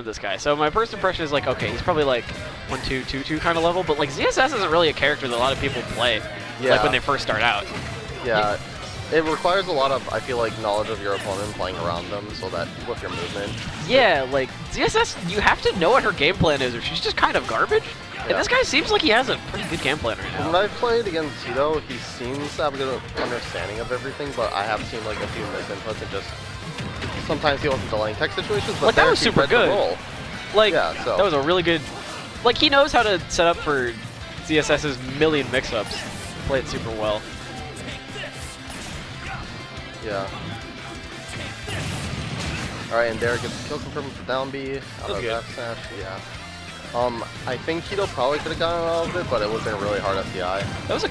this guy. So my first impression is like, okay, he's probably like 1, 2, 2, 2 kind of level, but like ZSS isn't really a character that a lot of people play, like when they first start out. Yeah, it requires a lot of, I feel like, knowledge of your opponent, playing around them, so that with your movement. Yeah, like ZSS, you have to know what her game plan is, or she's just kind of garbage. And this guy seems like he has a pretty good game plan right now. When I've played against Hido, he seems to have a good understanding of everything, but I have seen like a few misinputs and just sometimes he wasn't delaying tech situations. But like that was super good. Like yeah, so. that was a really good. Like he knows how to set up for ZSS's million mix-ups. Play it super well. Yeah. Alright, and Derek gets the kill confirmed for down B. Out of that smash, yeah. I think Hido probably could have gotten out of it, but it would have been a really hard FTI. That was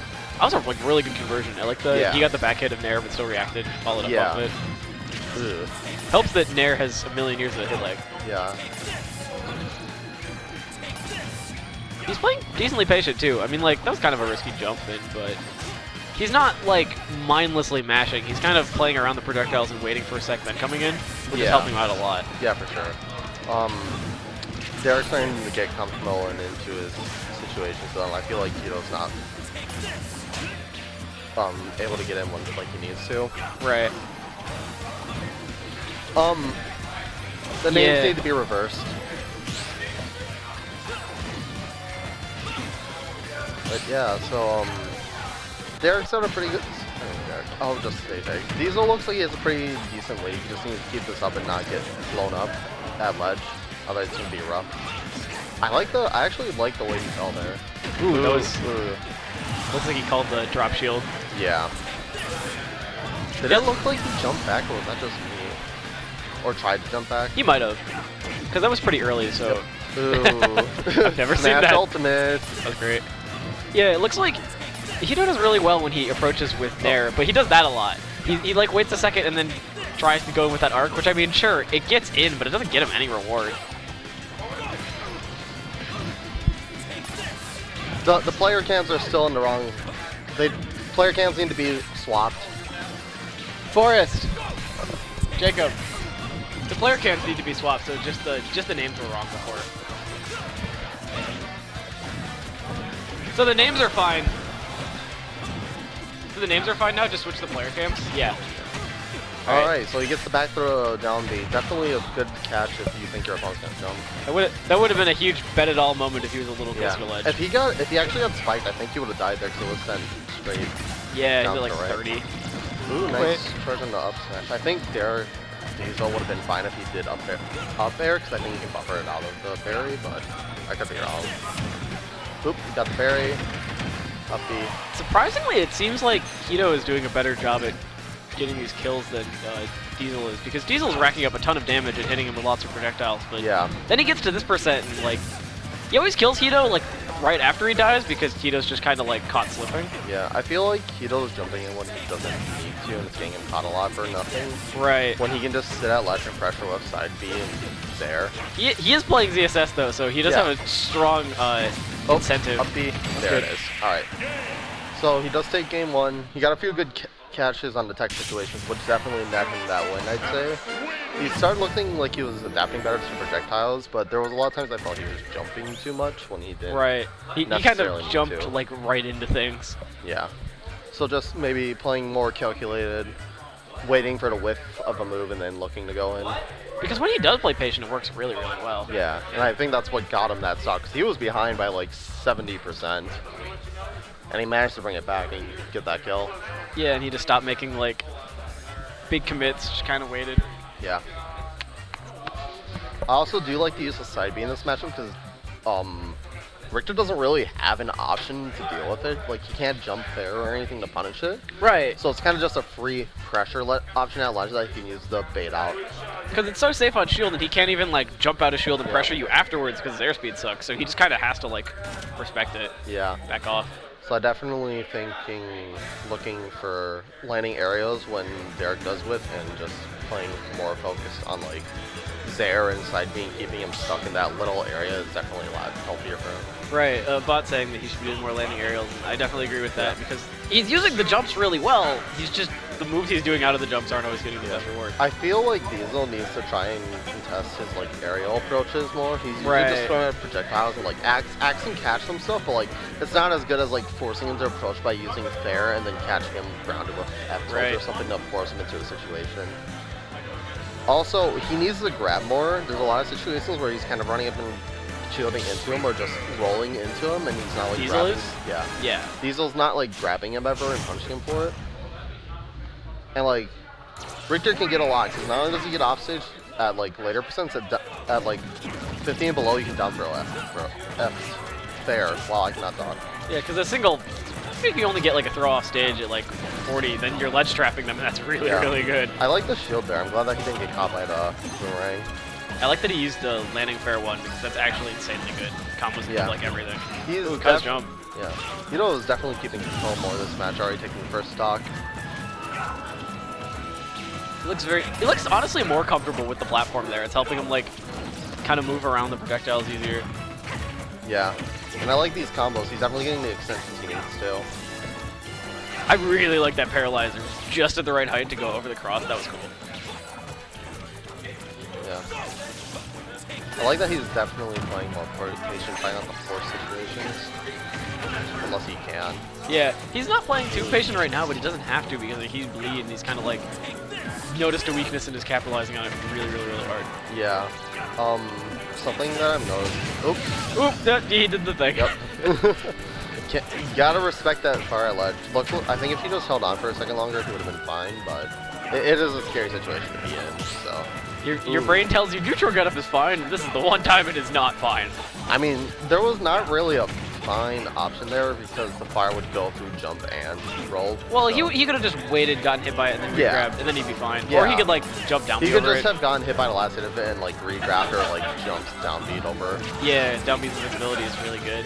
a like really good conversion. I like the he got the back hit of Nair, but still reacted, followed up off it. Ugh. Helps that Nair has a million years of hit lag. Yeah. He's playing decently patient too. I mean, like that was kind of a risky jump in, but he's not like mindlessly mashing. He's kind of playing around the projectiles and waiting for a sec, then coming in, which is helping him out a lot. Yeah, for sure. Derek's starting to get comfortable and into his situation, so I feel like Hido's not able to get in when like he needs to. Right. The names need to be reversed. But yeah, so Derek's done a pretty good. I'll just say Derek. Diesel looks like he has a pretty decent lead. He just needs to keep this up and not get blown up at ledge. Otherwise, it's gonna be rough. I actually like the way he fell there. Ooh, that was. Looks like he called the drop shield. Yeah. Did it look like he jumped back, or was that just me? Or tried to jump back? He might have, because that was pretty early. So. Ooh. I've never seen that. Ultimate. That was great. Yeah, it looks like Hido does really well when he approaches with Nair, but he does that a lot. He like waits a second and then tries to go in with that arc, which I mean, sure, it gets in, but it doesn't get him any reward. The player cams are still in the wrong. Player cams need to be swapped. Forrest, Jacob, the player cams need to be swapped, so just the names were wrong before. So the names are fine. So the names are fine now. Just switch the player cams. Yeah. All right. So he gets the back throw down B. Definitely a good catch if you think your opponent's gonna jump. That would have been a huge bet it all moment if he was a little closer to ledge. If he actually got spiked, I think he would have died there because it was sent straight. Yeah, down he did like right. 30. Ooh, nice charge on the up smash. I think Derek Diesel would have been fine if he did up air because I think he can buffer it out of the berry, but I could be wrong. Oop, he got the berry. Up B. Surprisingly, it seems like Hido is doing a better job at getting these kills than Diesel is, because Diesel's racking up a ton of damage and hitting him with lots of projectiles, but then he gets to this percent and like, he always kills Hido like right after he dies because Hido's just kind of like caught slipping. Yeah, I feel like Hido's jumping in when he doesn't need to and it's getting him caught a lot for nothing. Right. When he can just sit at ledge and pressure left side B and there. He is playing ZSS though, so he does have a strong incentive. Up B. There it is. Alright. So he does take game one. He got a few good catches on the tech situations, which definitely net him that win, I'd say. He started looking like he was adapting better to projectiles, but there was a lot of times I thought he was jumping too much when he didn't. Right. He kind of jumped like right into things. Yeah. So just maybe playing more calculated, waiting for the whiff of a move and then looking to go in. Because when he does play patient, it works really, really well. Yeah, and I think that's what got him that stock, because he was behind by like 70%. And he managed to bring it back and get that kill. Yeah, and he just stopped making like big commits, just kind of waited. Yeah. I also do like to use the side B in this matchup because Richter doesn't really have an option to deal with it. Like, he can't jump there or anything to punish it. Right. So it's kind of just a free pressure option at ledge that he can use to bait out. Because it's so safe on shield that he can't even like jump out of shield and pressure you afterwards because his airspeed sucks. So he just kind of has to like respect it. Yeah. Back off. So I definitely looking for landing areas when Derek does whip and just playing more focused on like there inside being keeping him stuck in that little area is definitely a lot healthier for him. Right, Bot saying that he should be doing more landing aerials, and I definitely agree with that, because he's using the jumps really well, he's just, the moves he's doing out of the jumps aren't always getting the best reward. I feel like Diesel needs to try and contest his like aerial approaches more. He's usually just throwing out projectiles and like axe and catch some stuff, but like it's not as good as like forcing him to approach by using fair and then catching him grounded with F tilt or something to force him into a situation. Also, he needs to grab more. There's a lot of situations where he's kind of running up and shielding into him or just rolling into him, and he's not like Diesel grabbing. is? Yeah. Diesel's not like grabbing him ever and punching him for it. And like Richter can get a lot because not only does he get offstage at like later percents, at like 15 and below you can down throw F fair while I cannot dodge. Yeah, because a single, if you only get like a throw off stage at like 40, then you're ledge trapping them, and that's really, really good. I like the shield there. I'm glad that he didn't get caught by the boomerang. I like that he used the landing fair one because that's actually insanely good. Combos into like everything. He's jump. Yeah. Hido is definitely keeping control more this match, already taking the first stock. He looks honestly more comfortable with the platform there. It's helping him like kind of move around the projectiles easier. Yeah. And I like these combos. He's definitely getting the extensions he needs too. I really like that paralyzer. Just at the right height to go over the cross. That was cool. Yeah. I like that he's definitely playing more patient, trying not to force situations. Unless he can. Yeah, he's not playing too patient right now, but he doesn't have to because of the huge bleed, and he's kind of like noticed a weakness and is capitalizing on it really, really, really hard. Yeah. Something that I've noticed. Oop! He did the thing. Yep. You gotta respect that far at ledge. Look, I think if he just held on for a second longer, he would have been fine, but it is a scary situation to be in, so. Your brain tells you neutral get up is fine, and this is the one time it is not fine. I mean, there was not really a fine option there because the fire would go through jump and roll. Well, so. he could have just waited, gotten hit by it, and then re-grabbed, and then he'd be fine. Yeah. Or he could like jump down. He could just have gotten hit by the last hit of it and like re-grabbed or like jumps down beat over. Yeah, down beat's invincibility is really good.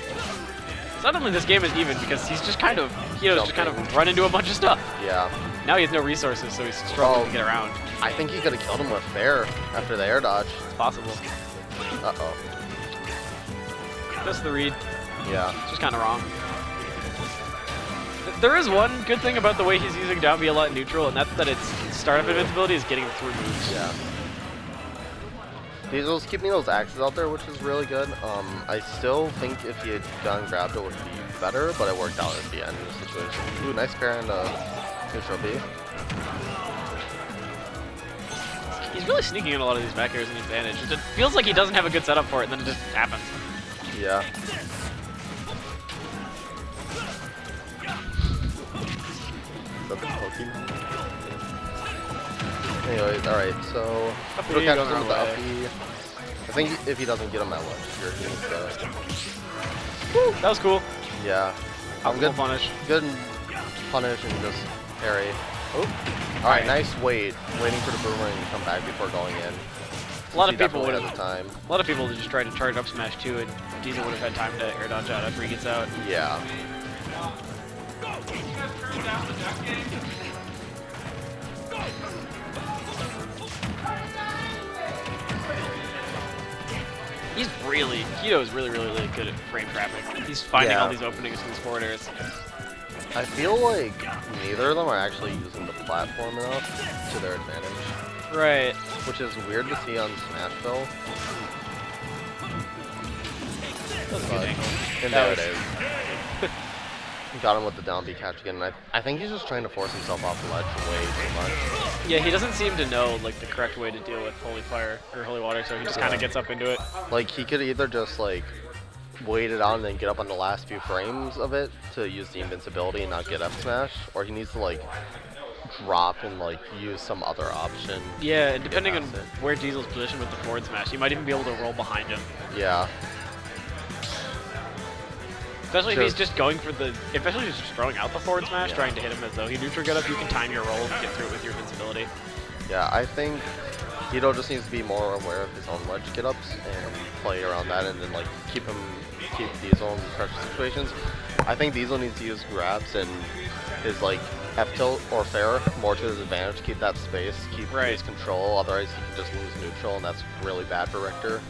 Suddenly this game is even because he's just kind of just kind of run into a bunch of stuff. Yeah. Now he has no resources, so he's struggling to get around. I think he could have killed him with fair after the air dodge. It's possible. Uh-oh. Just the read. Yeah. It's just kind of wrong. There is one good thing about the way he's using down B a lot in neutral, and that's that its startup invincibility is getting through moves. Yeah. Diesel's keeping those axes out there, which is really good. I still think if he had gotten grabbed, it would be better, but it worked out at the end of the situation. Ooh, nice pair and neutral B. He's really sneaking in a lot of these back airs in advantage. It feels like he doesn't have a good setup for it, and then it just happens. Yeah. Is that the Pokemon? Anyways, alright, so Hido catches him with the uppy. I think if he doesn't get him that much, you're going to get it. Woo, that was cool. Yeah. Good punish. Good punish and just parry. Oh. Alright, nice waiting for the boomerang to come back before going in. A lot of people would have time. A lot of people would just try to charge up smash too, and Diesel would have had time to air dodge out after he gets out. Yeah. Hido is really, really, really good at frame trapping. He's finding all these openings in these forward airs. I feel like neither of them are actually using the platform enough to their advantage. Right. Which is weird to see on Smashville. And there it is. Got him with the down B catch again. And I think he's just trying to force himself off the ledge way too much. Yeah, he doesn't seem to know like the correct way to deal with Holy Fire or Holy Water, so he just kind of gets up into it. Like he could either just like wait it out and then get up on the last few frames of it to use the invincibility and not get F smash, or he needs to like drop and like use some other option. Yeah, and depending on where Diesel's positioned with the forward smash, he might even be able to roll behind him. Yeah. Especially if he's just going for the, especially just throwing out the forward smash, trying to hit him as though he neutral get up, you can time your roll and get through it with your invincibility. Yeah, I think Hido just needs to be more aware of his own ledge get-ups and play around that, and then like keep Diesel in pressure situations. I think Diesel needs to use grabs and his like F tilt or fair more to his advantage. Keep that space, keep his control. Otherwise, he can just lose neutral, and that's really bad for Richter.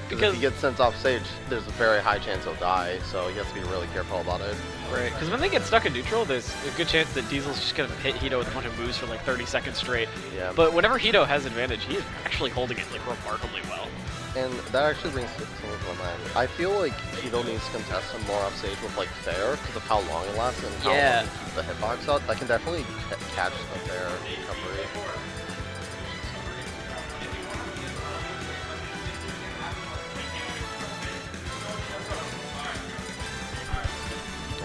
Because if he gets sent off stage, there's a very high chance he'll die. So he has to be really careful about it. Right. Because when they get stuck in neutral, there's a good chance that Diesel's just gonna hit Hido with a bunch of moves for like 30 seconds straight. Yeah. But whenever Hido has advantage, he is actually holding it like remarkably well. And that actually brings something to my mind. I feel like Hido needs to contest him more off stage with like fair because of how long it lasts and how long the hitbox out. I can definitely catch the fair recovery.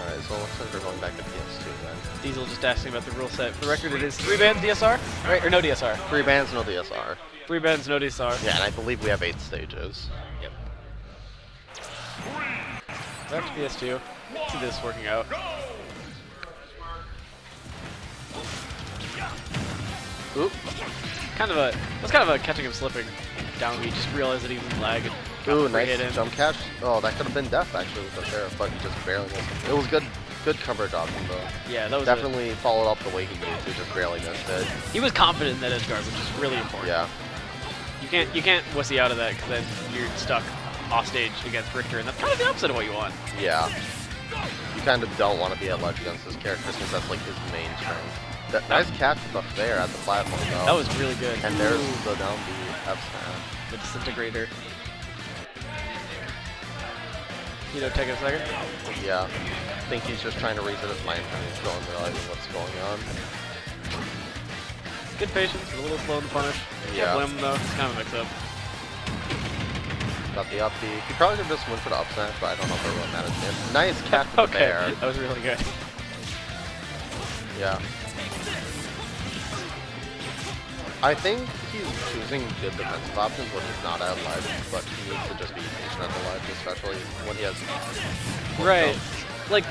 Alright, so it looks like we're going back to PS2 then. Diesel just asking about the rule set. For the record, it is 3 bands DSR, right? Or no DSR? 3 bands, no DSR. 3 bands, no DSR. Yeah, and I believe we have 8 stages. Yep. Back to PS2. See this working out. Oop. That's kind of a catching him slipping down. We just realized that he was lag and ooh, nice jump catch. Oh, that could have been death actually with the fair, but he just barely missed it. It was good coverage off him though. Yeah, that was definitely followed up the way he needed to, just barely missed it. He was confident in that edge guard, which is really important. Yeah. You can't wussy out of that because then you're stuck off stage against Richter, and that's kind of the opposite of what you want. Yeah. You kind of don't want to be at ledge against this character since that's like his main strength. Nice catch with the fair at the platform though. That was really good. And there's the down B F smash. The disintegrator. Take a second. Yeah. I think he's just trying to reset his mind and he's still realizing what's going on. Good patience, a little slow in the punish. Yeah. Can't blame him though, it's kind of a mix-up. Got the up B. He probably could just went for the up smash, but I don't know if it really managed it. Nice catch with the bear. That was really good. Yeah. I think he's choosing good defensive options when he's not at ledge, but he needs to just be patient at the ledge, especially when he has... Right. Like,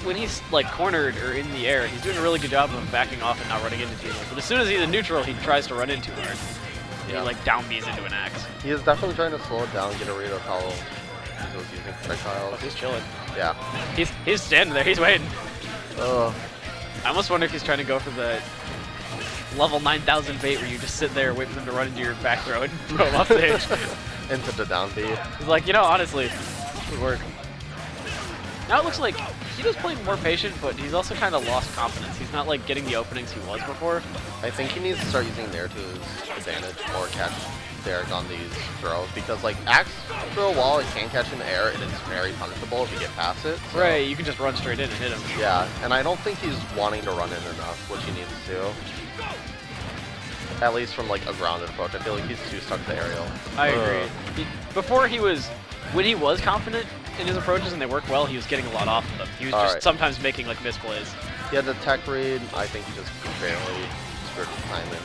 when he's like cornered or in the air, he's doing a really good job of backing off and not running into Diesel. But as soon as he's in neutral, he tries to run in too hard. Yeah. He like down B's into an axe. He is definitely trying to slow it down, get a read of how Diesel's using projectiles. Oh, he's chilling. Yeah. He's standing there, he's waiting. Oh. I almost wonder if he's trying to go for the level 9000 bait where you just sit there, wait for them to run into your back throw and throw him off stage. Into the down B. He's like, honestly, this would work. Now it looks like Hido's playing more patient, but he's also kind of lost confidence. He's not like getting the openings he was before. I think he needs to start using Nair to his advantage or catch Derek on these throws because like axe throw while it can catch in the air, it is very punishable if you get past it. So. Right, you can just run straight in and hit him. Yeah, and I don't think he's wanting to run in enough, which he needs to. At least from like a grounded approach. I feel like he's too stuck to aerial. I agree. When he was confident in his approaches and they worked well, he was getting a lot off of them. He was just sometimes making like misplays. He had the tech read. I think he just barely screwed his timing.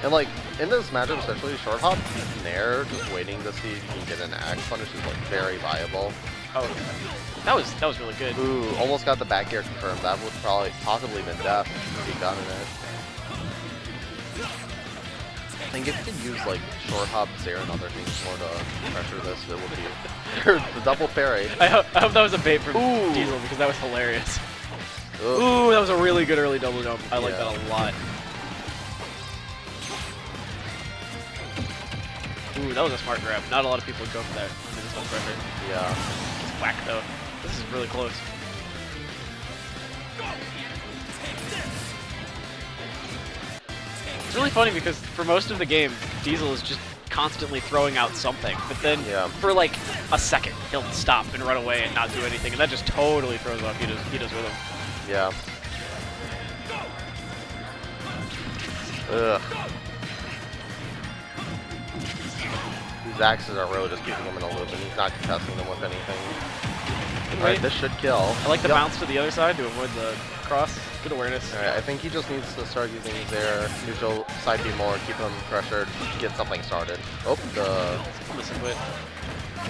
And like in this matchup, especially short hop, Nair just waiting to see if he can get an axe punish is like very viable. Oh, that was really good. Ooh, almost got the back air confirmed. That would probably possibly been death if he got in it. I think if you could use like short hop, Zair, and other things more to pressure this, it would be the double parry. I hope that was a bait from Diesel because that was hilarious. Ooh, that was a really good early double jump. I like that a lot. Ooh, that was a smart grab. Not a lot of people would go for that under this much pressure. Yeah. It's whack though. This is really close. It's really funny because for most of the game, Diesel is just constantly throwing out something, but then for like a second, he'll stop and run away and not do anything, and that just totally throws off Hido's rhythm. Yeah. Ugh. These axes are really just keeping him in a loop, and he's not contesting them with anything. Alright, this should kill. I like the bounce to the other side to avoid the cross. Good awareness. Alright, I think he just needs to start using their neutral side B more, keep him pressured, get something started. Oh,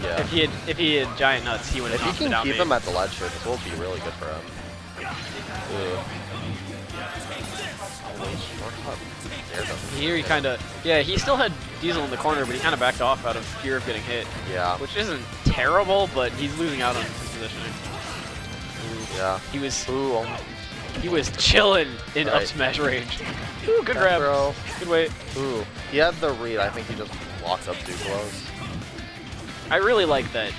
yeah. If he had giant nuts, he would have. If he can keep him at the ledge here, this will be really good for him. Here he kind of, he still had Diesel in the corner, but he kind of backed off out of fear of getting hit. Yeah. Which isn't terrible, but he's losing out on his positioning. Yeah. He was chilling in up smash range. Ooh, good grab. Throw. Good weight. Ooh, he had the read. I think he just locked up too close. I really like that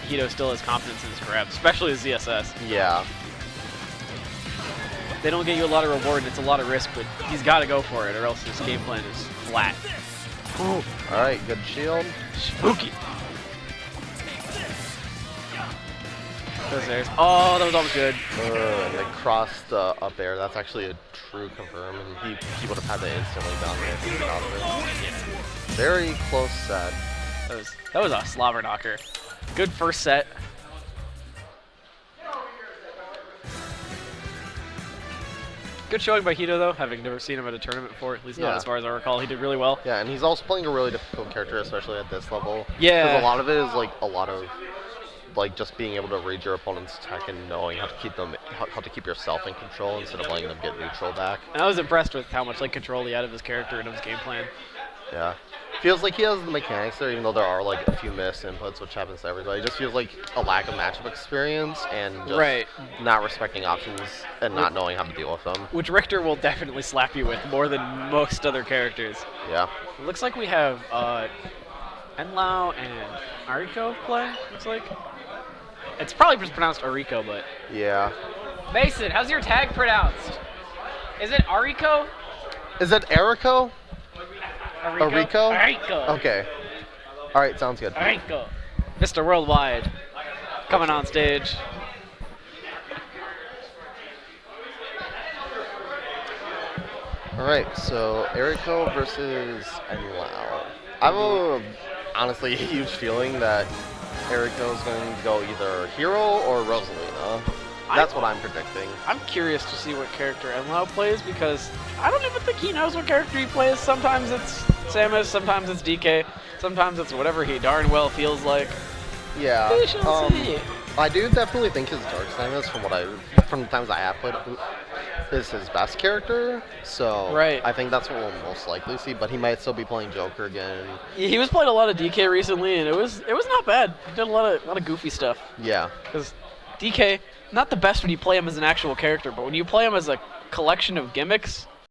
Hido still has confidence in his grab, especially his ZSS. Yeah. They don't get you a lot of reward and it's a lot of risk, but he's got to go for it or else his game plan is flat. Ooh. All right, good shield. Spooky. Oh, that was almost good. And they crossed up air. That's actually a true confirm, and he would have had to instantly dominate if he got out of it. Very close set. That was a slobber knocker. Good first set. Good showing by Hido, though, having never seen him at a tournament before, at least not as far as I recall. He did really well. Yeah, and he's also playing a really difficult character, especially at this level. Yeah. Because a lot of it is like just being able to read your opponent's tech and knowing how to keep yourself in control instead of letting them get neutral back. And I was impressed with how much control he had of his character and of his game plan. Yeah. Feels like he has the mechanics there, even though there are a few missed inputs, which happens to everybody. It just feels like a lack of matchup experience and just not respecting options and not knowing how to deal with them. Which Richter will definitely slap you with more than most other characters. Yeah. It looks like we have Enlao and Ariko playing, looks like. It's probably just pronounced Ariko, but... Yeah. Mason, how's your tag pronounced? Is it Ariko? Is it Eriko? Ariko? Ariko? Okay. Alright, sounds good. Ariko. Mr. Worldwide. Coming on stage. Alright, so Eriko versus Enlao. I have honestly a huge feeling that Eriko's going to go either Hero or Rosalina. That's what I'm predicting. I'm curious to see what character Enlao plays because I don't even think he knows what character he plays. Sometimes it's Samus, sometimes it's DK, sometimes it's whatever he darn well feels like. Yeah. We shall see. I do definitely think his Dark Samus, from the times I have played, is his best character. So I think that's what we'll most likely see. But he might still be playing Joker again. He was playing a lot of DK recently, and it was not bad. He did a lot of goofy stuff. Yeah. Because DK, not the best when you play him as an actual character, but when you play him as a collection of gimmicks,